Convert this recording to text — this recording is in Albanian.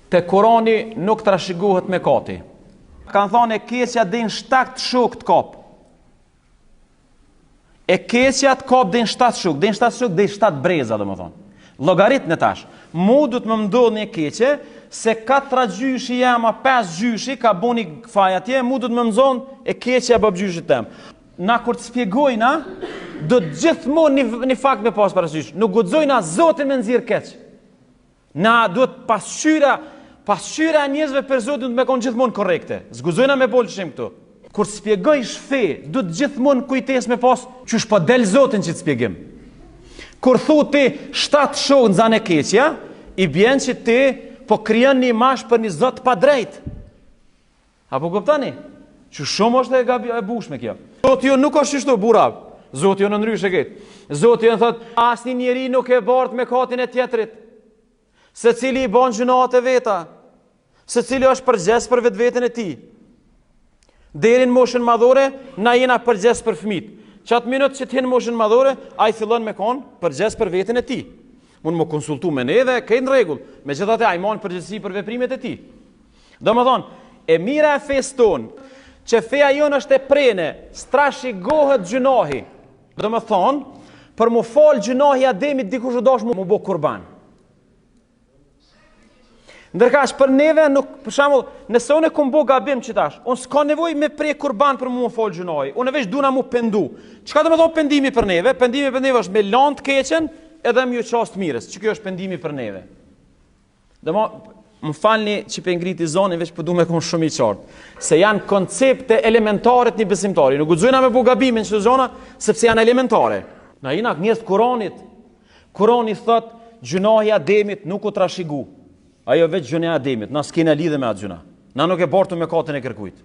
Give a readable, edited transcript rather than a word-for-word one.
Te Kurani nuk trashëgohet me kati. Kanë thonë e keqja din 7 shok të kap. E keqja të kap din 7 shok, din 7 shok, din 7 breza, domethënë. Llogarit në tash. Mu du të më ndodh një keqe se 4 gjyshi jema, 5 gjyshi ka buni faj atje, mu du të më mëzon e keqja bab gjyshit tem. Na kur të spjegojna, do të gjithmonë një fakt me pas parasysh. Nuk guxojna Zotin me nxirr keq. Na duhet pasqyra e njerëzve për Zotin të me konë gjithmonë korrekte. Zguzojna me bolshim këtu. Kur spjegojsh fe, do të gjithmonë kujtes me pas qysh po del Zotin që të spjegim. Kur thu ti 7 shok në zanë e keqja, i bjen që ti po krijon një imazh për një Zot pa drejt. Apo kuptoni? Që shumë është e bushme kjo. Zoti jo nuk është kështu burra. Zoti jo në ndryshe këtë. Zoti jo thot asnjë njeri nuk e bart me katin e tjetrit. Secili i bën gjunat e veta. Secili është përgjegjës për vetveten e tij. Deri në moshën madhore, na jena përgjegjës për fëmijët. Qatë minutë që t'hen moshën madhore, ai fillon me kon përgjegjës për veten e tij. Mund më konsultu me ne dhe këtë në rregull. Megjithatë ai mon përgjegjësi për veprimet e tij. Domethënë, e mira e fesë tonë që feja jonë është e prene, strashigohet gjunahi. Domethënë, për mu fal gjunahi Ademit dikush u dash mu bë kurban. Ndërkash për neve nuk, për shembull, nëse unë kum bë gabim qitash, unë s'ka nevojë me prej kurban për mu fal gjunahi. Unë veç duna mu pendu. Çka do të thonë pendimi për neve? Pendimi për neve është me lan të keqen edhe me çast mirës. Që kjo është pendimi për neve. Më falni që pe ngriti zonin, veç po du me konë shumë i qartë. Se janë koncepte elementare të një besimtari. Nuk guxojna me bu gabimin që zona, sepse janë elementare. Na jena njerëz të Kuranit. Kurani thot, gjunahi Ademit nuk u trashëgu. Ajo veç gjunja Ademit, na s'kena lidhe me atë gjuna. Na nuk e bartu me katën e kërkujt.